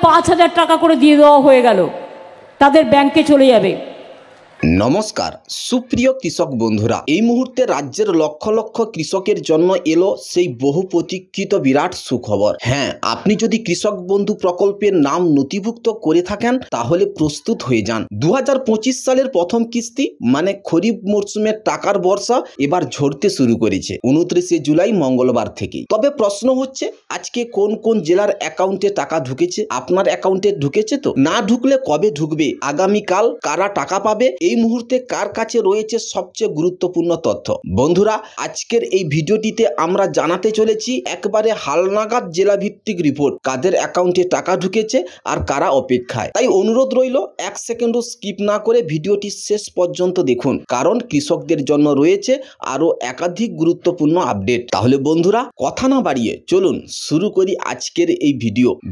5,000 টাকা করে দিয়ে দেওয়া হয়ে গেল, তাদের ব্যাংকে চলে যাবে। নমস্কার সুপ্রিয় কৃষক বন্ধুরা, এই মুহূর্তে রাজ্যের লক্ষ লক্ষ কৃষকের জন্য এলো সেই বহু প্রতীক্ষিত বিরাট সুখবর। হ্যাঁ, আপনি যদি কৃষক বন্ধু প্রকল্পের নাম নথিভুক্ত করে থাকেন তাহলে প্রস্তুত হয়ে যান। 2025 সালের প্রথম কিস্তি মানে খরিফ মরশুমের টাকার বর্ষা এবার ঝরতে শুরু করেছে 29শে জুলাই মঙ্গলবার থেকেই। তবে প্রশ্ন হচ্ছে, আজকে কোন কোন জেলার অ্যাকাউন্টে টাকা ঢুকেছে? আপনার অ্যাকাউন্টে ঢুকেছে তো? না ঢুকলে কবে ঢুকবে? আগামীকাল কারা টাকা পাবে? এই মুহূর্তে কার কাছে রয়েছে সবচেয়ে গুরুত্বপূর্ণ তথ্য? বন্ধুরা, আজকের এই ভিডিওটিতে আমরা জানাতে চলেছি একবারে হালনাগাদ জেলা ভিত্তিক রিপোর্ট, কাদের অ্যাকাউন্টে টাকা ঢুকেছে আর কারা অপেক্ষায়। তাই অনুরোধ রইল, 1 সেকেন্ডও স্কিপ না করে ভিডিওটি শেষ পর্যন্ত দেখুন, কারণ কৃষকদের জন্য রয়েছে আরো একাধিক গুরুত্বপূর্ণ আপডেট। তাহলে বন্ধুরা, কথা না বাড়িয়ে চলুন শুরু করি আজকের এই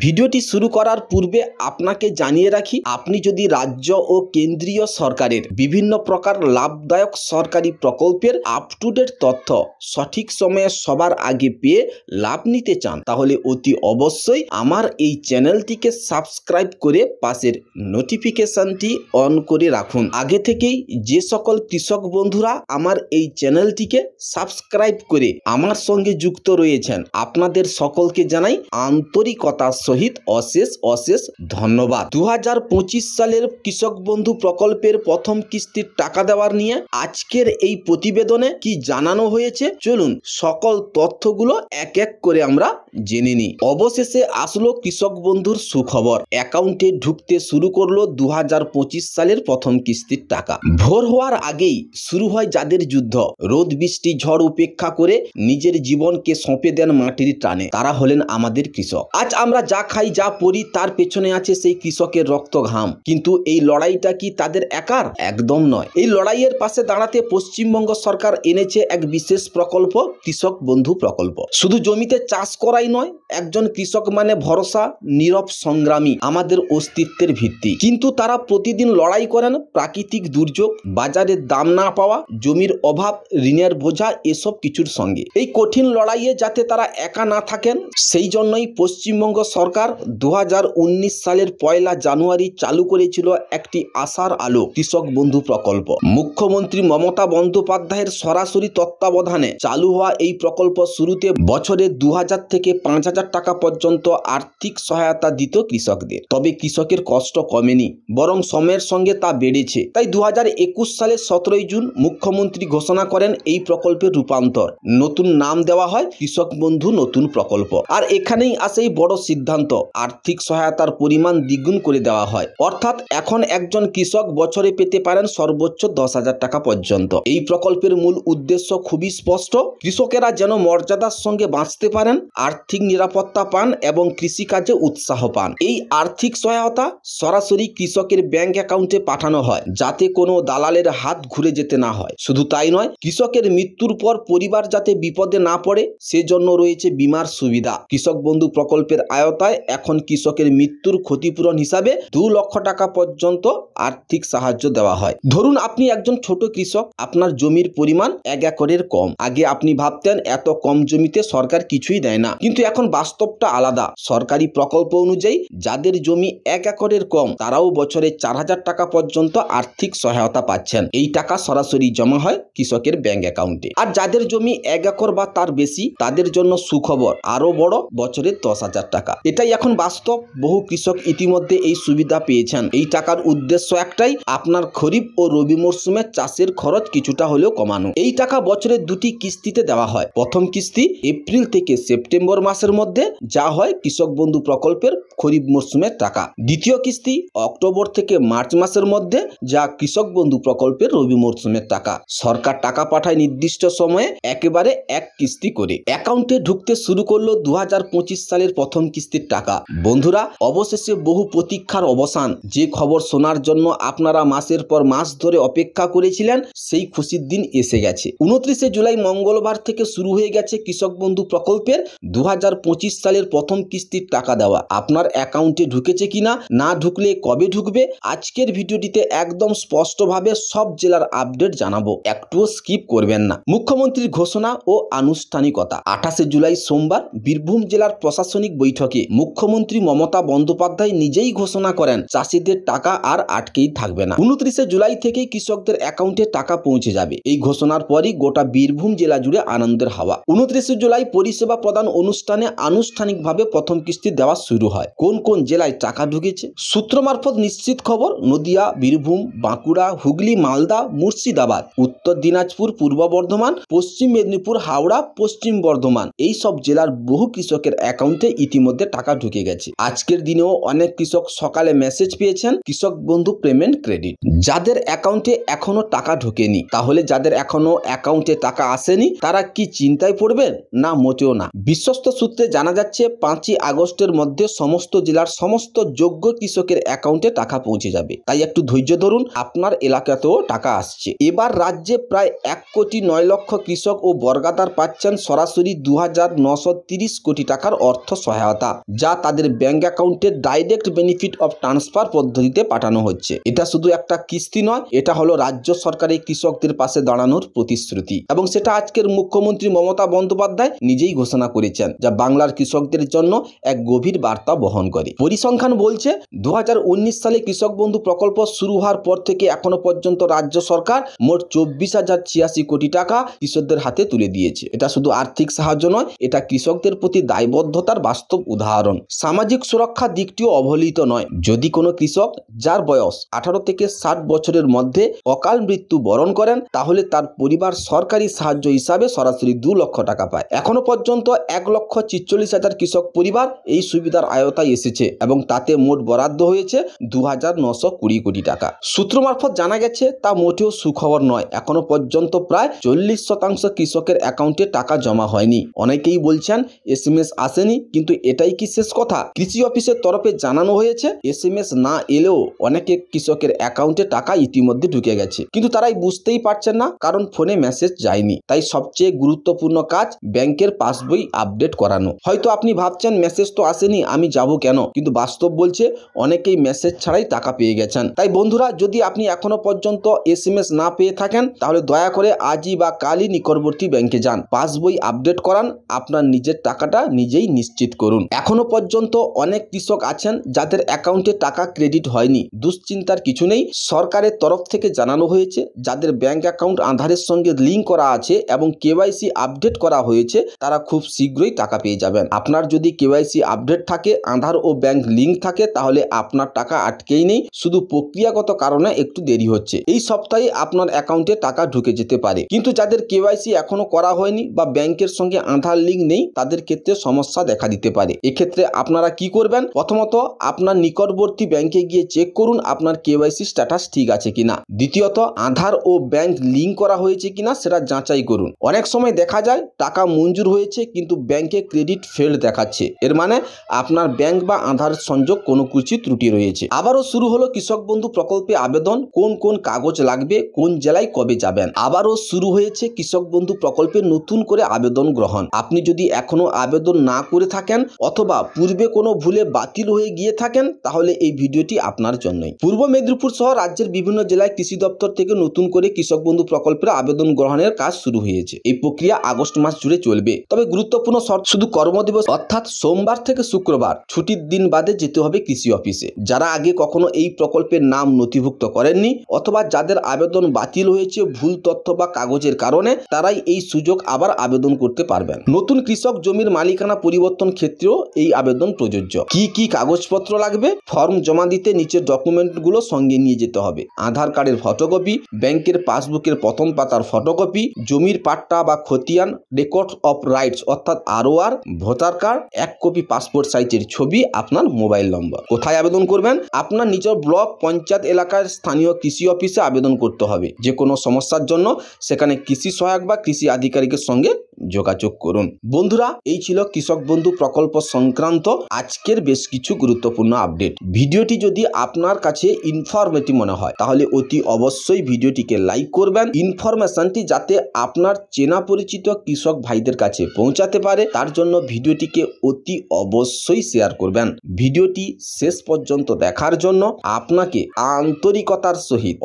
ভিডিওটি শুরু করার পূর্বে আপনাকে জানিয়ে রাখি, আপনি যদি রাজ্য ও কেন্দ্রীয় সরকারের বিভিন্ন প্রকার লাভদায়ক সরকারি প্রকল্পের আপ টু ডেট তথ্য সঠিক সময়ে সবার আগে পেয়ে লাভ নিতে চান, তাহলে অতি অবশ্যই আমার এই চ্যানেলটিকে সাবস্ক্রাইব করে পাশের নোটিফিকেশনটি অন করে রাখুন। আগে থেকেই যে সকল কৃষক বন্ধুরা আমার এই চ্যানেলটিকে সাবস্ক্রাইব করে আমার সঙ্গে যুক্ত রয়েছেন, আপনাদের সকলকে জানাই আন্তরিকতার সহিত অশেষ অশেষ ধন্যবাদ। 2025 সালের কৃষক বন্ধু প্রকল্পের প্রথম কিস্তির টাকা দেওয়ার নিয়ে আজকের এই প্রতিবেদনে কি জানানো হয়েছে, চলুন সকল তথ্যগুলো এক এক করে আমরা জেনে নিই। অবশেষে আসলো কৃষক বন্ধুর সুখবর, অ্যাকাউন্টে ঢুকতে শুরু করলো 2025 সালের প্রথম কিস্তির টাকা। ভোর হওয়ার আগেই শুরু হয় যাদের যুদ্ধ, রোদ বৃষ্টি ঝড় উপেক্ষা করে নিজের জীবনকে সঁপে দেন মাটির টানে, তারা হলেন আমাদের কৃষক। আজ আমরা যা খাই যা পড়ি তার পেছনে আছে সেই কৃষকের রক্ত ঘাম, কিন্তু এই লড়াইটা কি তাদের একার? একদম নয়। এই লড়াইয়ের পাশে দাঁড়াতে পশ্চিমবঙ্গ সরকার এনেছে এক বিশেষ প্রকল্প, কৃষক বন্ধু প্রকল্প। শুধু জমিতে চাষ করাই নয়, একজন কৃষক মানে ভরসা, নীরব সংগ্রামী, আমাদের অস্তিত্বের ভিত্তি। কিন্তু তারা প্রতিদিন লড়াই করেন প্রাকৃতিক দুর্যোগ, বাজারে দাম না পাওয়া, জমির অভাব, ঋণের বোঝা, এসব কিছুর সঙ্গে। এই কঠিন লড়াইয়ে যাতে তারা একা না থাকেন, সেই জন্যই পশ্চিমবঙ্গ সরকার 2019 সালের 1 জানুয়ারি চালু করেছিল একটি আশার আলো কৃষক বন্ধু প্রকল্প। মুখ্যমন্ত্রী মমতা বন্দ্যোপাধ্যায়ের সরাসরি তত্ত্বাবধানে চালু হওয়া এই প্রকল্প শুরুতে বছরে 2000 থেকে 5000 টাকা পর্যন্ত আর্থিক সহায়তা দিত কৃষকদের। তবে কৃষকের কষ্ট কমেনি, বরং সময়ের সঙ্গে তা বেড়েছে। তাই 2021 সালের 17 জুন মুখ্যমন্ত্রী ঘোষণা করেন এই প্রকল্পের রূপান্তর, নতুন নাম দেওয়া হয় কৃষক বন্ধু নতুন প্রকল্প। আর এখানেই আসে এই বড় সিদ্ধান্ত, আর্থিক সহায়তার পরিমাণ দ্বিগুণ করে দেওয়া হয়। অর্থাৎ এখন একজন কৃষক বছরে পেতে পারেন সর্বোচ্চ 10,000 টাকা পর্যন্ত। এই প্রকল্পের মূল উদ্দেশ্য খুবই স্পষ্ট, কৃষকেরা যেন মর্যাদার সঙ্গে বাঁচতে পারেন, আর্থিক নিরাপত্তা পান এবং কৃষিকাজে উৎসাহ পান। এই আর্থিক সহায়তা সরাসরি কৃষকের ব্যাংক অ্যাকাউন্টে পাঠানো হয়, যাতে কোনো দালালের হাত ঘুরে যেতে না হয়। শুধু তাই নয়, কৃষকের মৃত্যুর পর পরিবার যাতে বিপদে না পড়ে সেজন্য রয়েছে বীমার সুবিধা। কৃষক বন্ধু প্রকল্পের আওতায় এখন কৃষকের মৃত্যুর ক্ষতিপূরণ হিসাবে 2 লক্ষ টাকা পর্যন্ত আর্থিক সাহায্য দেওয়া হয়। ধরুন আপনি একজন ছোট কৃষক, আপনার জমির পরিমাণ 1 একরের কম। আগে আপনি ভাবতেন এত কম জমিতে সরকার কিছুই দেয় না, কিন্তু এখন বাস্তবটা আলাদা। সরকারি প্রকল্প অনুযায়ী যাদের জমি 1 একরের কম তারাও বছরে 4000 টাকা পর্যন্ত আর্থিক সহায়তা পাচ্ছেন। এই টাকা সরাসরি জমা হয় কৃষকের ব্যাংক অ্যাকাউন্টে। আর যাদের জমি 1 একর বা তার বেশি, তাদের জন্য সুখবর, আরো বড়, বছরে 10,000 টাকা। এটাই এখন বাস্তব। বহু কৃষক ইতিমধ্যে এই সুবিধা পেয়েছেন। এই টাকার উদ্দেশ্য একটাই, আপনার খরিফ ও রবি মরশুমে চাষের খরচ কিছুটা হলেও কমানো। এই টাকা বছরে 2টি কিস্তিতে দেওয়া হয়। প্রথম কিস্তি এপ্রিল থেকে সেপ্টেম্বর মাসের মধ্যে, যা হয় কৃষক বন্ধু প্রকল্পের খরিফ মরশুমের টাকা। দ্বিতীয় কিস্তি অক্টোবর থেকে মার্চ মাসের মধ্যে, যা কৃষক বন্ধু প্রকল্পের রবি মরশুমের টাকা। সরকার টাকা পাঠায় নির্দিষ্ট সময়ে, একেবারে এক কিস্তি করে। অ্যাকাউন্টে ঢুকতে শুরু করলো 2025 সালের প্রথম কিস্তির টাকা। বন্ধুরা, অবশেষে বহু প্রতীক্ষার অবসান। যে খবর শোনার জন্য আপনারা মাসের মাসের পর মাস ধরে অপেক্ষা করেছিলেন, সেই খুশির দিন এসে গেছে। 29শে জুলাই মঙ্গলবার থেকে শুরু হয়ে গেছে কৃষক বন্ধু প্রকল্পের 2025 সালের প্রথম কিস্তির টাকা দেওয়া। আপনার অ্যাকাউন্টে ঢুকেছে কিনা, না ঢুকলে কবে ঢুকবে, আজকের ভিডিওটিতে একদম স্পষ্টভাবে সব জেলার আপডেট জানাবো, একটুও স্কিপ করবেন না। মুখ্যমন্ত্রীর ঘোষণা ও আনুষ্ঠানিকতা। 28শে জুলাই সোমবার বীরভূম জেলার প্রশাসনিক বৈঠকে মুখ্যমন্ত্রী মমতা বন্দ্যোপাধ্যায় নিজেই ঘোষণা করেন চাষিদের টাকা আর আটকেই থাকবে না। 29শে জুলাই থেকেই কৃষকদের অ্যাকাউন্টে টাকা পৌঁছে যাবে। এই ঘোষণার পরই গোটা বীরভূম জেলা জুড়ে আনন্দের হাওয়া। 29শে জুলাই পরিষেবা প্রদান অনুষ্ঠানে আনুষ্ঠানিকভাবে প্রথম কিস্তি দেওয়া শুরু হয়। কোন কোন জেলায় টাকা ঢুকেছে? সূত্র মারফত নিশ্চিত খবর, নদিয়া, বীরভূম, বাঁকুড়া, হুগলি, মালদা, মুর্শিদাবাদ, উত্তর দিনাজপুর, পূর্ব বর্ধমান, পশ্চিম মেদিনীপুর, হাওড়া, পশ্চিম বর্ধমান, এই সব জেলার বহু কৃষকের অ্যাকাউন্টে ইতিমধ্যে টাকা ঢুকে গেছে। আজকের দিনেও অনেক কৃষক সকালে মেসেজ পেয়েছেন কৃষক বন্ধু পেমেন্ট ক্রেডিট। যাদের অ্যাকাউন্টে এখনো টাকা ঢোকেনি, তাহলে যাদের এখনো অ্যাকাউন্টে টাকা আসেনি তারা কি চিন্তায় পড়বেন? না, মোটেও না। বিশ্বস্ত সূত্রে জানা যাচ্ছে 5ই আগস্টের মধ্যে সমস্ত জেলার সমস্ত যোগ্য কৃষকের অ্যাকাউন্টে টাকা পৌঁছে যাবে। তাই একটু ধৈর্য ধরুন, আপনার এলাকাতেও টাকা আসছে। এবার রাজ্যে প্রায় 1,09,00,000 কৃষক ও বর্গাদার পাচ্ছেন সরাসরি 2,930 কোটি টাকার অর্থ সহায়তা, যা তাদের ব্যাংক অ্যাকাউন্টে ডাইরেক্ট বেনিফিট অফ ট্রান্সফার পদ্ধতিতে পাঠানো হচ্ছে। এটা শুধু একটা কিস্তি নয়, এটা হলো রাজ্য সরকারের কৃষকদের পাশে দাঁড়ানোর প্রতিশ্রুতি, এবং সেটা আজকের মুখ্যমন্ত্রী মমতা বন্দ্যোপাধ্যায় নিজেই ঘোষণা করেছেন, যা বাংলার কৃষকদের জন্য এক গভীর বার্তা বহন করে। পরিসংখ্যান বলছে 2019 সালে কৃষক বন্ধু প্রকল্প শুরু হওয়ার পর থেকে এখনো পর্যন্ত রাজ্য সরকার মোট 24,086 কোটি টাকা কৃষকদের হাতে তুলে দিয়েছে। এটা শুধু আর্থিক সাহায্য নয়, এটা কৃষকদের প্রতি দায়বদ্ধতার বাস্তব উদাহরণ। সামাজিক সুরক্ষা দিকটিও অবহেলিত নয়। যদি কোনো কৃষক যার বয়স 18 থেকে 60 বছরের মধ্যে অকাল মৃত্যু বরণ করেন, তাহলে তার পরিবার সরকারি সাহায্য হিসাবে সরাসরি 2 লক্ষ টাকা পায়। এখনো পর্যন্ত 1,46,000 কৃষক পরিবার এই সুবিধার আওতায় এসেছে, এবং তাতে মোট বরাদ্দ হয়েছে 2,920 কোটি টাকা। সূত্র মারফত জানা গেছে তা মোটেও সুখবর নয়। এখনো পর্যন্ত প্রায় 40% কৃষকের অ্যাকাউন্টে টাকা জমা হয়নি। অনেকেই বলছেন SMS আসেনি, কিন্তু এটাই কি শেষ কথা? কৃষি অফিসের তরফে জানানো হয়েছে SMS না এলেও অনেকে কৃষকের অ্যাকাউন্টে টাকা ইতিমধ্যে ঢুকে গেছে, কিন্তু তারাই বুঝতেই পারছেন না, কারণ ফোনে মেসেজ যায়নি। তাই সবচেয়ে গুরুত্বপূর্ণ কাজ ব্যাংকের পাসবই আপডেট করানো। হয়তো আপনি ভাবছেন মেসেজ তো আসেনি, আমি যাব কেন? কিন্তু বাস্তব বলছে অনেকেই মেসেজ ছাড়াই টাকা পেয়ে গেছেন। তাই বন্ধুরা, যদি আপনি এখনো পর্যন্ত SMS না পেয়ে থাকেন, তাহলে দয়া করে আজই বা কালই নিকটবর্তী ব্যাংকে যান, পাসবই আপডেট করান, আপনার নিজের টাকাটা নিজেই নিশ্চিত করুন। এখনো পর্যন্ত অনেক কৃষক আছেন যাদের অ্যাকাউন্টে টাকা ক্রেডিট হয়নি। দুশ্চিন্তার কিছু নেই, সরকারের তরফ থেকে জানানো হয়েছে যাদের ব্যাংক অ্যাকাউন্ট আধারের সঙ্গে লিঙ্ক করা আছে এবং KYC আপডেট করা হয়েছে, তারা খুব শীঘ্রই টাকা পেয়ে যাবেন। আপনার যদি KYC আপডেট থাকে, আধার ও ব্যাংক লিঙ্ক থাকে, তাহলে আপনার টাকা আটকেই নেই, শুধু প্রক্রিয়াগত কারণে একটু দেরি হচ্ছে। এই সপ্তাহে আপনার অ্যাকাউন্টে টাকা ঢুকে যেতে পারে। কিন্তু যাদের KYC এখনো করা হয়নি বা ব্যাংকের সঙ্গে আধার লিঙ্ক নেই, তাদের ক্ষেত্রে সমস্যা দেখা দিতে পারে। এক্ষেত্রে আপনারা কি করবেন? প্রথমত, আপনার নিকটবর্তী ব্যাংকে গিয়ে চেক করুন আপনার KYC স্ট্যাটাস ঠিক আছে কিনা। দ্বিতীয়ত, আধার ও ব্যাংক লিঙ্ক করা হয়েছে কিনা সেটা যাচাই করুন। অনেক সময় দেখা যায় টাকা মঞ্জুর হয়েছে কিন্তু ব্যাংকে ক্রেডিট ফেল্ড দেখাচ্ছে, এর মানে আপনার ব্যাংক বা আধার সংযোগ কোনো কিছু ত্রুটি রয়েছে। আবারও শুরু হলো কৃষক বন্ধু প্রকল্পে আবেদন। কোন কোন কাগজ লাগবে, কোন জেলায় কবে যাবেন? আবারও শুরু হয়েছে কৃষক বন্ধু প্রকল্পে নতুন করে আবেদন গ্রহণ। আপনি যদি এখনো আবেদন না করে থাকেন অথবা পূর্বে কোনো ভুলে বাতিল হয়ে গিয়ে থাকেন, তাহলে এই ভিডিওটি আপনার জন্যই। পূর্ব মেদিনীপুর সহ রাজ্যের বিভিন্ন জেলায় কৃষি দপ্তর থেকে নতুন করে কৃষক বন্ধু প্রকল্পের আবেদন গ্রহণের কাজ শুরু হয়েছে। এই প্রক্রিয়া আগস্ট মাস জুড়ে চলবে। তবে গুরুত্বপূর্ণ শর্ত, শুধু কর্মদিবস অর্থাৎ সোমবার থেকে শুক্রবার ছুটির দিন বাদে যেতে হবে কৃষি অফিসে। যারা আগে কখনো এই প্রকল্পের নাম নথিভুক্ত করেননি অথবা যাদের আবেদন বাতিল হয়েছে ভুল তথ্য বা কাগজের কারণে, তারাই এই সুযোগ আবার আবেদন করতে পারবেন। নতুন কৃষক জমির মালিকানা পরিবর্তন ক্ষেত্রেও এই আবেদন প্রযোজ্য। কি কি কাগজপত্র লাগবে? ফর্ম জমা দিতে নিচের ডকুমেন্টগুলো সঙ্গে নিয়ে যেতে হবে। আধার কার্ডের ফটোকপি, ব্যাংকের পাসবুকের প্রথম পাতার ফটোকপি, জমির পাট্টা বা খতিয়ান, রেকর্ড অফ রাইটস অর্থাৎ ROR, voter card, 1 copy passport সাইজের ছবি, আপনার মোবাইল নম্বর। কোথায় আবেদন করবেন? আপনার নিজের ব্লক, পঞ্চায়েত এলাকার স্থানীয় কৃষি অফিসে আবেদন করতে হবে। যে কোনো সমস্যার জন্য সেখানে কৃষি সহায়ক বা কৃষি আধিকারিকের সঙ্গে যোগাযোগ করুন। বন্ধুরা, এই ছিল কৃষক বন্ধু প্রকল্প সংক্রান্ত আজকের বেশ কিছু গুরুত্বপূর্ণ আপডেট। ভিডিওটি যদি আপনার কাছে ইনফরমেটিভ মনে হয় তাহলে অতি অবশ্যই ভিডিওটিকে লাইক করবেন। ইনফরমেশনটি যাতে আপনার চেনা পরিচিত কৃষক ভাইদের কাছে পৌঁছাতে পারে তার জন্য ভিডিওটিকে অতি অবশ্যই শেয়ার করবেন। ভিডিওটি শেষ পর্যন্ত দেখার জন্য আপনাকে আন্তরিকতার সহিত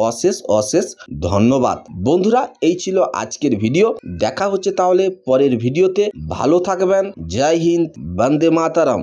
অশেষ ধন্যবাদ। বন্ধুরা, এই ছিল আজকের ভিডিও। দেখা হচ্ছে তাহলে পরের ভিডিওতে। ভালো থাকবেন। জয় হিন্দ, বন্দে মাতরম।